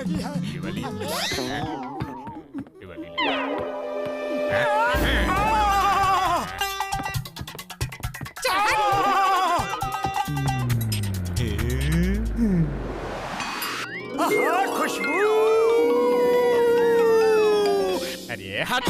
लगी है। खुशबू। अरे हट।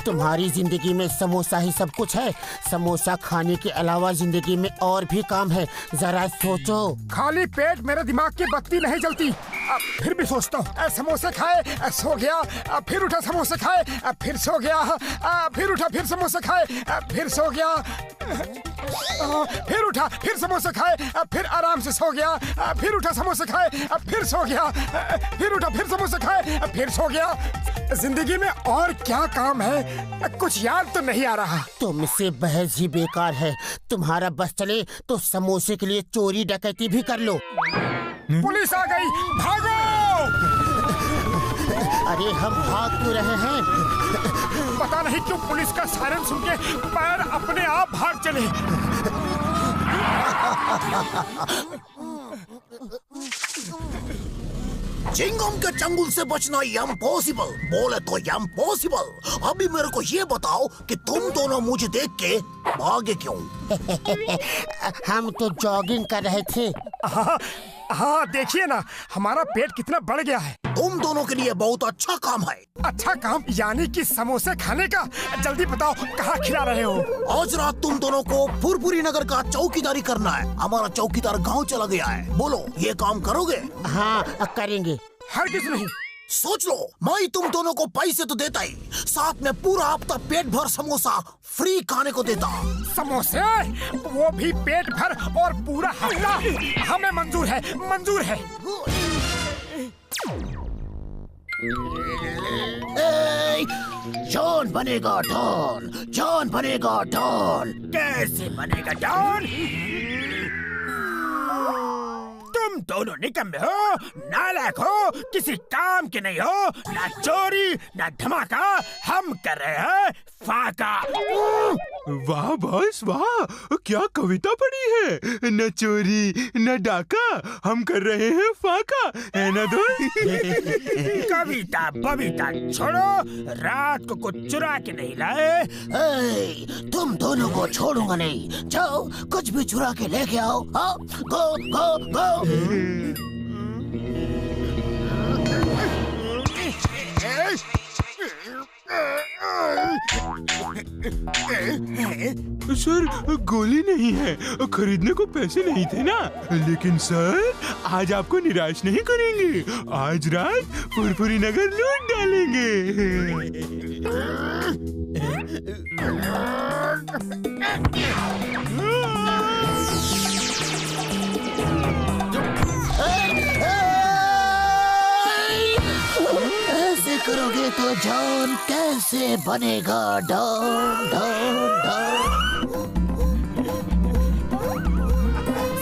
तुम्हारी जिंदगी में समोसा ही सब कुछ है। समोसा खाने के अलावा जिंदगी में और भी काम है, जरा सोचो। खाली पेट मेरे दिमाग की बत्ती नहीं जलती। फिर भी सोचता हूँ, समोसे खाए, सो गया, फिर उठा समोसे खाए, फिर सो गया, फिर उठा, फिर समोसे खाए, फिर सो गया, फिर उठा, फिर समोसे खाए, फिर आराम से सो गया, फिर उठा समोसे खाए, फिर सो गया, फिर उठा, फिर समोसे खाए, फिर सो गया। जिंदगी में और क्या काम है, कुछ याद तो नहीं आ रहा। तुमसे बहस ही बेकार है। तुम्हारा बस चले तो समोसे के लिए चोरी डकैती भी कर लो। पुलिस आ गई, भागो! अरे हम भाग तो रहे हैं। पता नहीं क्यों पुलिस का सायरन सुन के पैर अपने आप भाग चले। चिंगम के चंगुल से बचना इम्पॉसिबल, बोले तो इम्पॉसिबल। अभी मेरे को ये बताओ कि तुम दोनों मुझे देख के भागे क्यों? हम तो जॉगिंग कर रहे थे। हाँ देखिए ना, हमारा पेट कितना बढ़ गया है। तुम दोनों के लिए बहुत अच्छा काम है। अच्छा काम यानी कि समोसे खाने का? जल्दी बताओ कहाँ खिला रहे हो? आज रात तुम दोनों को फुरफुरी नगर का चौकीदारी करना है। हमारा चौकीदार गांव चला गया है। बोलो ये काम करोगे? हाँ करेंगे। हरगिज नहीं। सोच लो, मैं तुम दोनों को पैसे तो देता ही, साथ में पूरा हफ्ता पेट भर समोसा फ्री खाने को देता। समोसे? वो भी पेट भर और पूरा हफ्ता? हमें मंजूर है, मंजूर है। जॉन बनेगा डॉन, जॉन बनेगा डॉन। कैसे बनेगा डॉन? तुम दोनों निकम्मे हो, नालायक हो, किसी काम के नहीं हो, ना चोरी ना धमाका। हम कर रहे हैं फाका। वाह बॉस वाह, क्या कविता पढ़ी है। न चोरी न डाका, हम कर रहे हैं फाका, है ना दोस्त? कविता बविता छोड़ो, रात को कुछ चुरा के नहीं लाए। तुम दोनों को छोड़ूंगा नहीं। जाओ कुछ भी चुरा के लेके आओ। गो गो गो। सर गोली नहीं है, खरीदने को पैसे नहीं थे ना। लेकिन सर आज आपको निराश नहीं करेंगे। आज रात फुरफुरी नगर लूट डालेंगे। ऐसे करोगे तो जॉन कैसे बनेगा डॉन डॉन डॉन।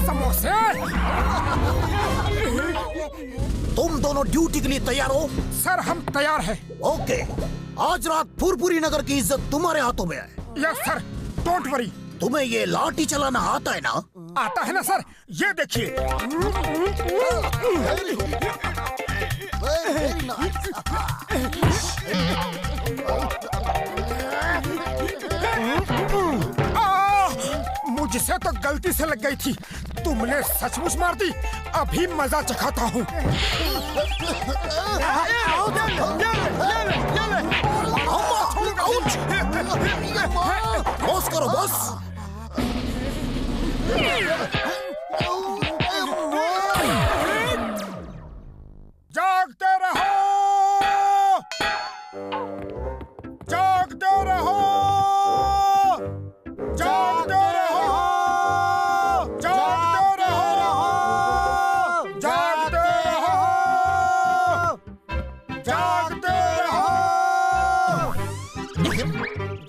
समोसे? तुम दोनों ड्यूटी के लिए तैयार हो? सर हम तैयार हैं। ओके, आज रात फुरफुरी नगर की इज्जत तुम्हारे हाथों में है। Yes sir, don't worry. तुम्हें ये लाठी चलाना आता है ना? आता है ना सर, ये देखिए। मुझसे तो गलती से लग गई थी, तुमने सचमुच मार दी। अभी मजा चखाता हूँ। बॉस करो बॉस। जागते रहो, जागते रहो, जागते रहो, जागते रहो, जागते रहो, जागते रहो,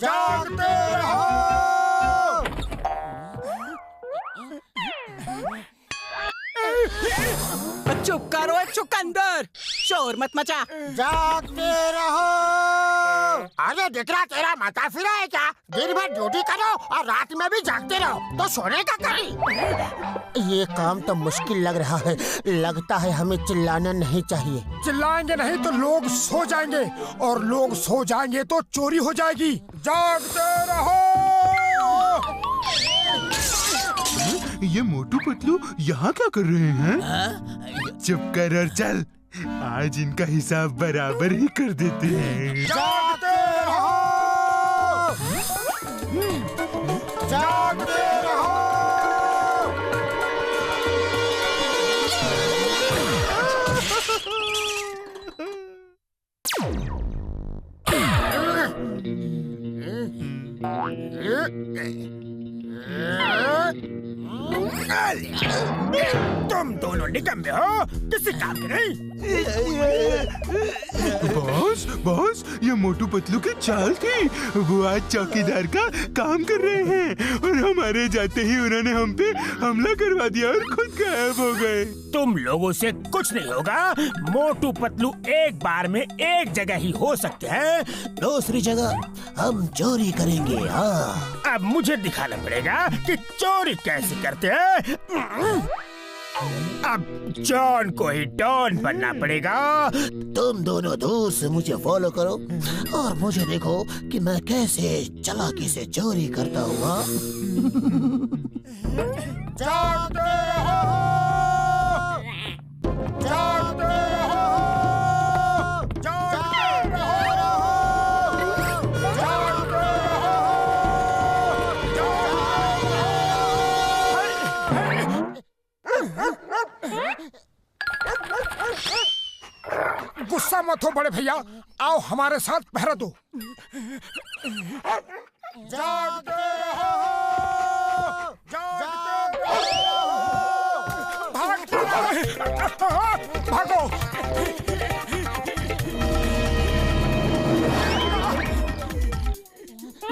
जागते रहो। चुप करो चुकंदर, शोर मत मचा। जागते रहो। अरे दिख रहा तेरा माता फिरा है क्या? दिन भर ड्यूटी करो और रात में भी जागते रहो तो सोने का कभी। ये काम तो मुश्किल लग रहा है। लगता है हमें चिल्लाना नहीं चाहिए। चिल्लाएंगे नहीं तो लोग सो जाएंगे, और लोग सो जाएंगे तो चोरी हो जाएगी। जागते रहो। ये मोटू पतलू यहाँ क्या कर रहे हैं? चुप कर और चल, आज इनका हिसाब बराबर ही कर देते हैं। जागते रहो। जागते रहो। तुम दोनों निकम्मे हो, किसी काम के नहीं। बॉस बॉस, ये मोटू पतलू की चाल थी। वो आज चौकीदार का काम कर रहे हैं और हमारे जाते ही उन्होंने हम पे हमला करवा दिया और खुद गायब हो गए। तुम लोगों से कुछ नहीं होगा। मोटू पतलू एक बार में एक जगह ही हो सकते हैं, दूसरी जगह हम चोरी करेंगे। हाँ, अब मुझे दिखाना पड़ेगा कि चोरी कैसे करते हैं। अब जॉन को ही डॉन बनना पड़ेगा। तुम दोनों दूर से मुझे फॉलो करो और मुझे देखो कि मैं कैसे चालाकी से चोरी करता हूँ। हाँ? जागते रहो। जागते रहो। जागते रहो। जागते रहो। गुस्सा मत हो बड़े भैया, आओ हमारे साथ पहरा दो। जागते रहो। जागते रहो। भागो।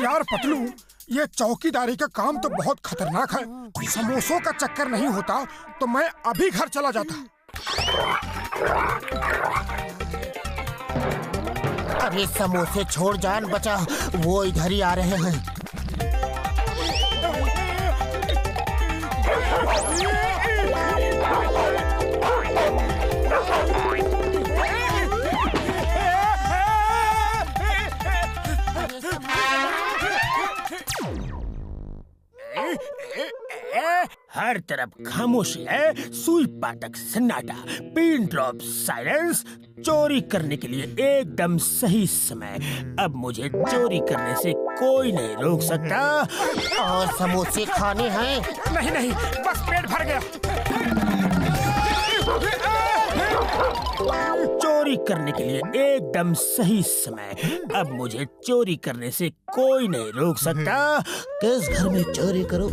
यार पतलू, ये चौकीदारी का काम तो बहुत खतरनाक है। समोसों का चक्कर नहीं होता तो मैं अभी घर चला जाता। अरे समोसे छोड़, जान बचा, वो इधर ही आ रहे हैं। हर तरफ खामोशी है, सुई पाटक सन्नाटा, पिन ड्रॉप साइलेंस। चोरी करने के लिए एकदम सही समय। अब मुझे चोरी करने से कोई नहीं रोक सकता। और समोसे खाने हैं। नहीं नहीं, बस पेट भर गया। चोरी करने के लिए एकदम सही समय। अब मुझे चोरी करने से कोई नहीं रोक सकता। किस घर में चोरी करो?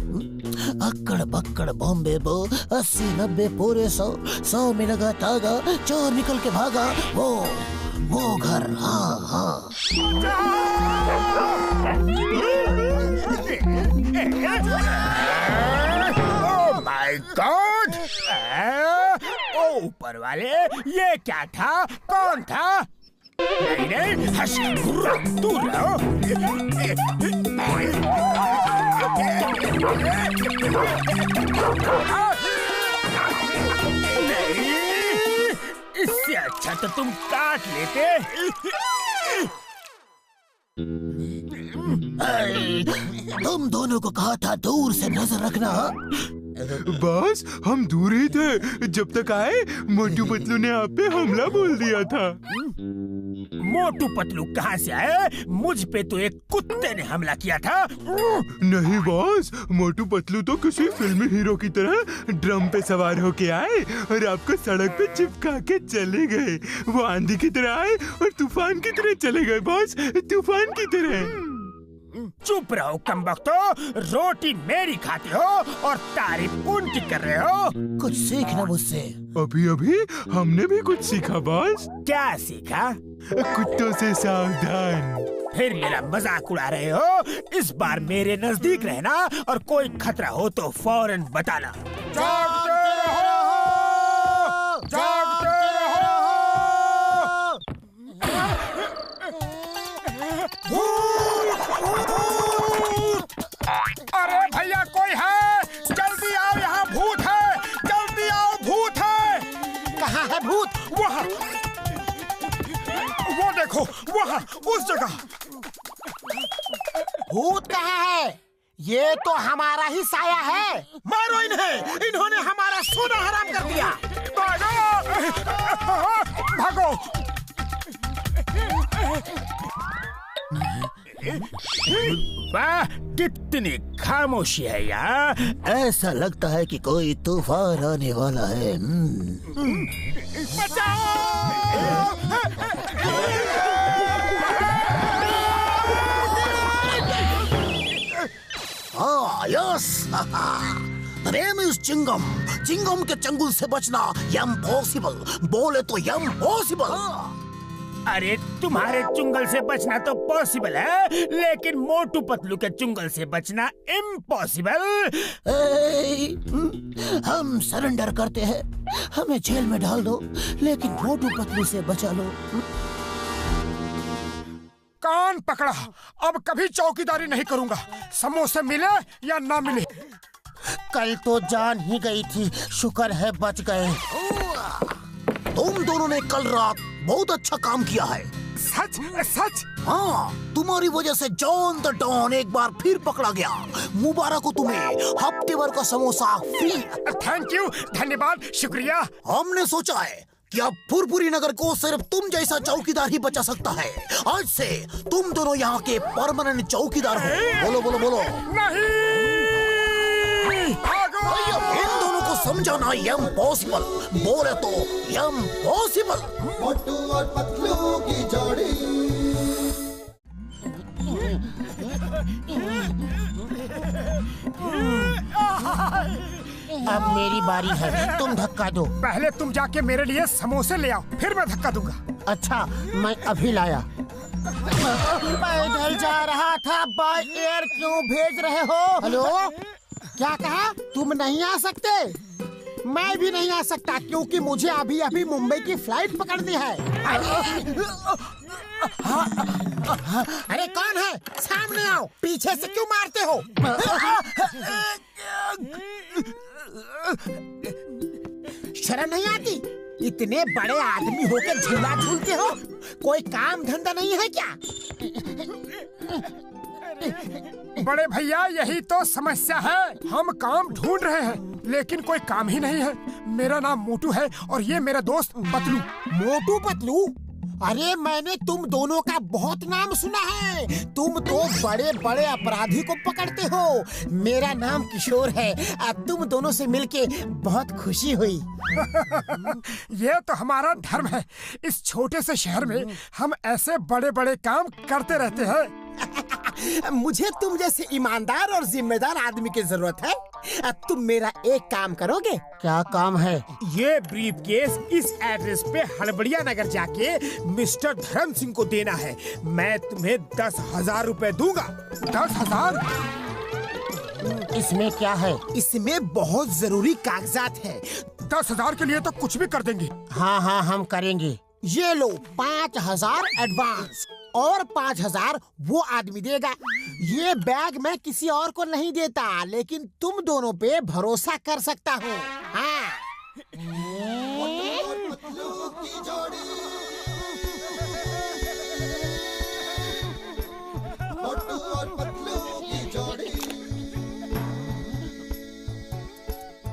अक्कड़ बक्कड़ बॉम्बे बो, 80-90 पूरे 100 में लगा तागा, चोर निकल के भागा। वो घर। हाँ हाँ। Oh my God! ओ ऊपर वाले, ये क्या था? कौन था? नहीं नहीं, हश, दूर रहो। नहीं, इससे अच्छा तो तुम काट लेते। तुम दोनों को कहा था दूर से नजर रखना। बॉस, हम दूर ही थे जब तक आए मोटू पतलू ने आप पे हमला बोल दिया था। मोटू पतलू कहाँ से आए? मुझ पे तो एक कुत्ते ने हमला किया था। नहीं बॉस, मोटू पतलू तो किसी फिल्मी हीरो की तरह ड्रम पे सवार होके आए और आपको सड़क पे चिपका के चले गए। वो आंधी की तरह आए और तूफान की तरह चले गए बॉस, तूफान की तरह। चुप रहो कमबख्तो, रोटी मेरी खाते हो और तारीफ उनकी कर रहे हो। कुछ सीखना मुझसे। अभी अभी हमने भी कुछ सीखा बॉस। क्या सीखा? कुत्तों से सावधान। फिर मेरा मजाक उड़ा रहे हो? इस बार मेरे नजदीक रहना और कोई खतरा हो तो फौरन बताना। जागते रहो, जागते रहो। उस जगह। भूत कहाँ है? ये तो हमारा ही साया है। मारो इन्हें, इन्होंने हमारा सोना हराम कर दिया। भागो! वाह, कितनी खामोशी है यार। ऐसा लगता है कि कोई तूफान आने वाला है। हाँ, यस। The name is चिंगम। चिंगम के चंगुल से बचना इम्पॉसिबल। बोले तो इम्पॉसिबल। अरे तुम्हारे चुंगल से बचना तो पॉसिबल है, लेकिन मोटू पतलू के चुंगल से बचना इम्पॉसिबल। हम सरेंडर करते हैं, हमें जेल में डाल दो, लेकिन मोटू पतलू से बचा लो। कान पकड़ा, अब कभी चौकीदारी नहीं करूंगा, समोसे मिले या ना मिले। कल तो जान ही गई थी, शुक्र है बच गए। तुम दोनों ने कल रात बहुत अच्छा काम किया है। सच सच? हाँ, तुम्हारी वजह से जॉन द डॉन एक बार फिर पकड़ा गया। मुबारक हो तुम्हें, हफ्ते भर का समोसा फ्री। थैंक यू, धन्यवाद, शुक्रिया। हमने सोचा है कि अब फुरफुरी नगर को सिर्फ तुम जैसा चौकीदार ही बचा सकता है। आज से तुम दोनों यहाँ के परमानेंट चौकीदार हो। बोलो बोलो बोलो। नहीं! भागो! इन दोनों को समझाना इम्पॉसिबल। बोले तो इम्पॉसिबल। मोटू और पतलू की जोड़ी। अब मेरी बारी है, तुम धक्का दो। पहले तुम जाके मेरे लिए समोसे ले आओ, फिर मैं धक्का दूंगा। अच्छा, मैं अभी लाया। पैदल जा रहा था, बाय एयर क्यों भेज रहे हो? हेलो, क्या कहा? तुम नहीं आ सकते? मैं भी नहीं आ सकता, क्योंकि मुझे अभी अभी मुंबई की फ्लाइट पकड़नी है। अरे कौन है? सामने आओ, पीछे से क्यों मारते हो? शर्म नहीं आती? इतने बड़े आदमी होकर झूला झूलते हो? कोई काम धंधा नहीं है क्या? बड़े भैया, यही तो समस्या है। हम काम ढूंढ रहे हैं, लेकिन कोई काम ही नहीं है। मेरा नाम मोटू है और ये मेरा दोस्त पतलू। मोटू पतलू? अरे मैंने तुम दोनों का बहुत नाम सुना है। तुम तो बड़े बड़े अपराधी को पकड़ते हो। मेरा नाम किशोर है। अब तुम दोनों से मिलके बहुत खुशी हुई। ये तो हमारा धर्म है। इस छोटे से शहर में हम ऐसे बड़े बड़े काम करते रहते हैं। मुझे तुम जैसे ईमानदार और जिम्मेदार आदमी की जरूरत है। अब तुम मेरा एक काम करोगे? क्या काम है? ये ब्रीफकेस इस एड्रेस पे हड़बड़िया नगर जाके मिस्टर धर्म सिंह को देना है। मैं तुम्हें 10,000 रुपए दूंगा। 10,000? इसमें क्या है? इसमें बहुत जरूरी कागजात हैं। 10,000 के लिए तो कुछ भी कर देंगे। हाँ हाँ, हम करेंगे। ये लो 5,000 एडवांस और 5,000 वो आदमी देगा। ये बैग मैं किसी और को नहीं देता, लेकिन तुम दोनों पे भरोसा कर सकता हूँ। हाँ।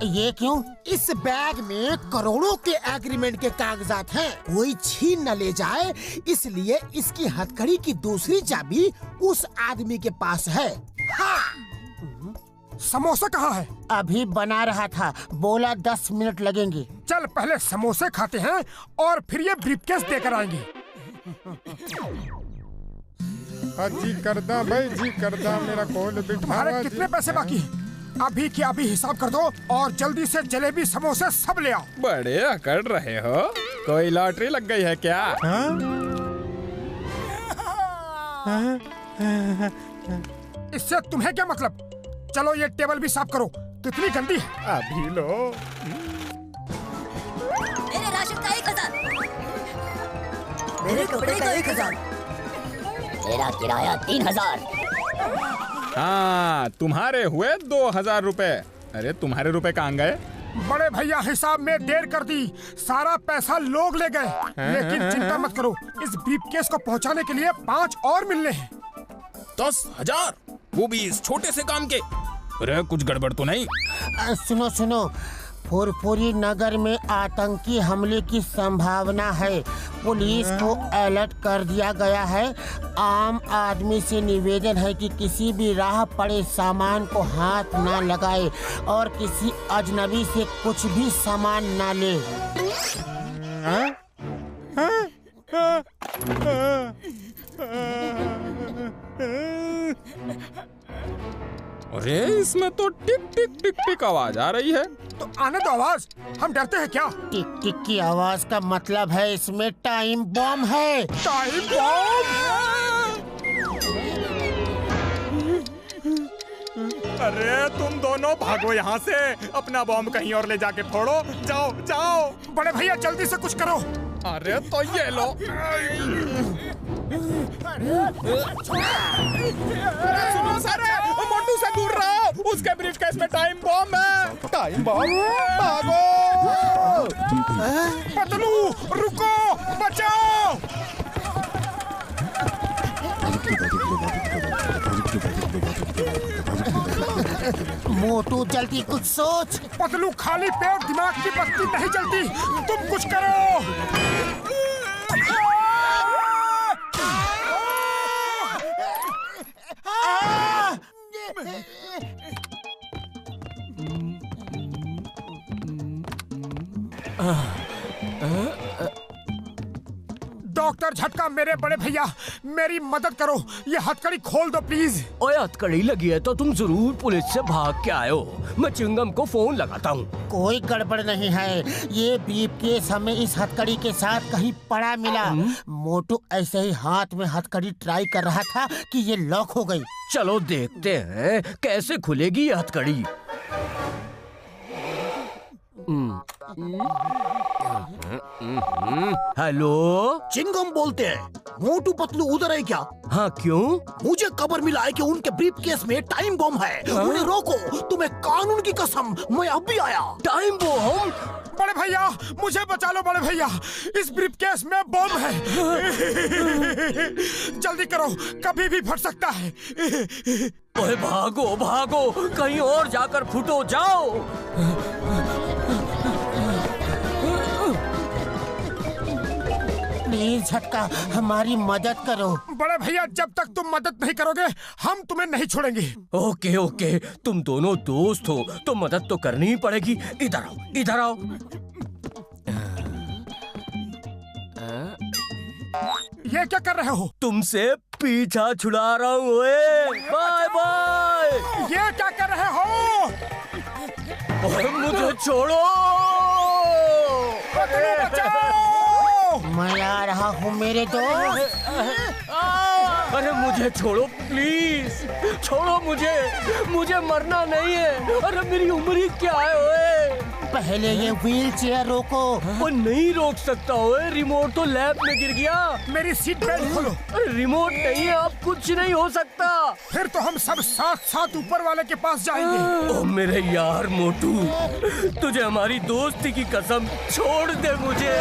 ये क्यों? इस बैग में करोड़ों के एग्रीमेंट के कागजात हैं। कोई छीन न ले जाए, इसलिए इसकी हथकड़ी की दूसरी चाबी उस आदमी के पास है। हाँ। समोसा कहाँ है? अभी बना रहा था, बोला 10 मिनट लगेंगे। चल पहले समोसे खाते हैं और फिर ये ब्रीफकेस देकर आएंगे। जी करदा भाई, जी करदा, मेरा कॉल बिठा। तुम्हारे कितने पैसे बाकी हैं? अभी के अभी हिसाब कर दो और जल्दी से जलेबी समोसे सब ले आओ। बड़े अकड़ रहे हो, कोई लॉटरी लग गई है क्या? इससे तुम्हें क्या मतलब? चलो ये टेबल भी साफ करो, कितनी गंदी है। अभी लो। मेरे राशन का 1,000, मेरे कपड़े का 1,000, मेरा किराया 3,000। हाँ, तुम्हारे हुए 2,000 रुपए। अरे तुम्हारे रुपए कहाँ गए? बड़े भैया हिसाब में देर कर दी, सारा पैसा लोग ले गए। लेकिन चिंता मत करो, इस ब्रीफकेस को पहुंचाने के लिए 5 और मिलने हैं। 10,000, वो भी इस छोटे से काम के। अरे कुछ गड़बड़ तो नहीं? सुनो सुनो, फुरफुरी नगर में आतंकी हमले की संभावना है। पुलिस को अलर्ट कर दिया गया है। आम आदमी से निवेदन है कि किसी भी राह पड़े सामान को हाथ ना लगाए और किसी अजनबी से कुछ भी सामान ना ले। अरे इसमें तो टिक टिक टिक टिक आवाज आ रही है। तो आने दो आवाज, हम डरते हैं क्या? टिक टिक की आवाज का मतलब है इसमें टाइम बम है। Time bomb? अरे तुम दोनों भागो यहाँ से, अपना बॉम्ब कहीं और ले जाके फोड़ो। जाओ जाओ। बड़े भैया जल्दी से कुछ करो। अरे तो ये लो। सुनो सर, मोटू से दूर रहो, उसके ब्रीफकेस में टाइम बॉम्ब है। टाइम बॉम्ब, भागो। पतलू रुको, बचाओ। मोटू जल्दी कुछ सोच। पतलू खाली पेट दिमाग की बत्ती नहीं जलती, तुम कुछ करो। डॉक्टर झटका, मेरे बड़े भैया मेरी मदद करो, ये हथकड़ी खोल दो प्लीज। ओए हथकड़ी लगी है तो तुम जरूर पुलिस से भाग के आए हो। मैं चिंगम को फोन लगाता हूँ। कोई गड़बड़ नहीं है, ये ब्रीफकेस हमें इस हथकड़ी के साथ कहीं पड़ा मिला। मोटू ऐसे ही हाथ में हथकड़ी ट्राई कर रहा था कि ये लॉक हो गई। चलो देखते हैं कैसे खुलेगी ये हथकड़ी। हेलो, चिंगम बोलते हैं। मोटू पतलू उधर है क्या? हाँ क्यों? मुझे खबर मिला है कि उनके ब्रीफकेस में टाइम बम है। उन्हें रोको, तुम्हें कानून की कसम, मैं अभी आया। Time bomb? बड़े भैया मुझे बचा लो, बड़े भैया इस ब्रीफकेस में बम है। जल्दी करो, कभी भी फट सकता है। ओए भागो भागो, कहीं और जाकर फुटो, जाओ। प्लीज झटका, हमारी मदद करो। बड़े भैया जब तक तुम मदद नहीं करोगे हम तुम्हें नहीं छोड़ेंगे। ओके ओके, तुम दोनों दोस्त हो तो मदद तो करनी ही पड़ेगी। इधर आओ, इधर आओ। ये क्या कर रहे हो? तुमसे पीछा छुड़ा रहा हूँ। Bye bye. ये क्या कर रहे हो? और मुझे छोड़ो। मैं आ रहा हूँ मेरे दोस्त। अरे मुझे छोड़ो प्लीज, छोड़ो मुझे मरना नहीं है। अरे मेरी उम्र ही क्या है ओए? पहले ये व्हील चेयर रोको। वो नहीं रोक सकता ओए, रिमोट तो लैब में गिर गया। मेरी सीट बेल्ट खोलो। अरे रिमोट नहीं है, अब कुछ नहीं हो सकता। फिर तो हम सब साथ साथ ऊपर वाले के पास जाएंगे। ओ मेरे यार मोटू, तुझे हमारी दोस्ती की कसम, छोड़ दे मुझे।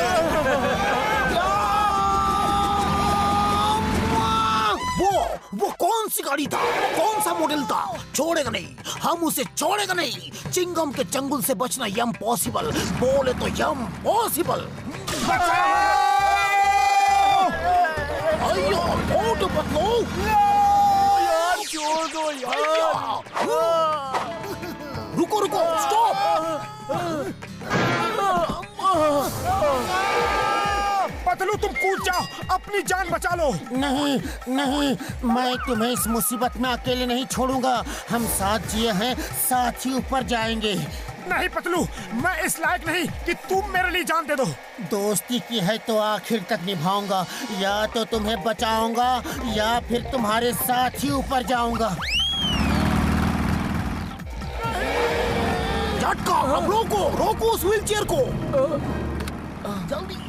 वो कौन सी गाड़ी था? कौन सा मॉडल था? छोड़ेगा नहीं, हम उसे छोड़ेगा नहीं। चिंगम के चंगुल से बचना यम पॉसिबल, बोले तो यम पॉसिबल। अयो मोटू पतलू, यार छोड़ दो यार। रुको रुको, स्टॉप। पतलू तुम कूद जाओ, अपनी जान बचा लो। नहीं नहीं, मैं तुम्हें इस मुसीबत में अकेले नहीं छोड़ूंगा। हम साथ जिए हैं, साथ ही ऊपर जाएंगे। नहीं पतलू, मैं इस लायक नहीं कि तुम मेरे लिए जान दे दो। दोस्ती की है तो आखिर तक निभाऊंगा। या तो तुम्हें बचाऊंगा या फिर तुम्हारे साथ ही ऊपर जाऊंगा। झटका, अब रोको उस व्हील चेयर को। जल्दी।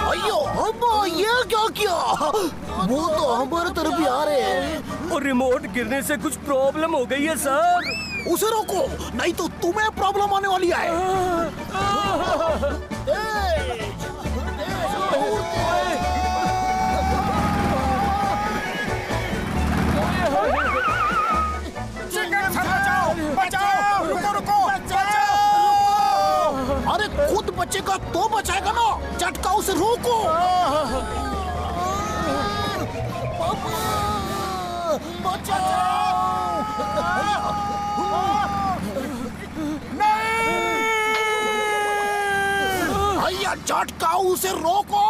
अयो अब्बा, ये क्या किया? वो तो हमारे तरफ ही आ रहे हैं। और रिमोट गिरने से कुछ प्रॉब्लम हो गई है सर। उसे रोको, नहीं तो तुम्हें प्रॉब्लम आने वाली है। चिंगम सर बचाओ, बचाओ, रुको रुको, बचाओ। अरे खुद बचेगा तो बचाएगा ना, झटका उसे रोको। भैया झटका उसे रोको।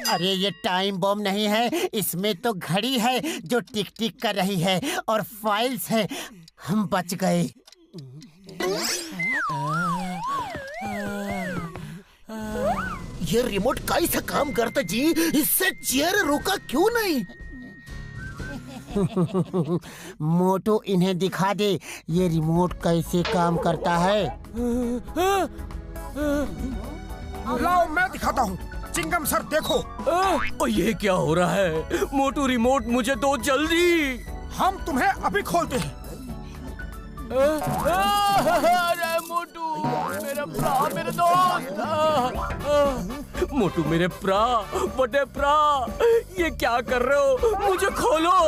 अरे ये टाइम बम नहीं है, इसमें तो घड़ी है जो टिक टिक कर रही है और फाइल्स है। हम बच गए। ये रिमोट कैसे काम करता जी? इससे चेयर रुका क्यों नहीं? मोटू इन्हें दिखा दे ये रिमोट कैसे काम करता है। लाओ मैं दिखाता हूँ। चिंगम सर देखो। ओ ये क्या हो रहा है? मोटू रिमोट मुझे दो जल्दी। हम तुम्हें अभी खोलते हैं। अरे मोटू मेरा प्रा, मेरे दोस्त। मोटू मेरे प्रा, बड़े प्रा, ये क्या कर रहे हो? मुझे खोलो।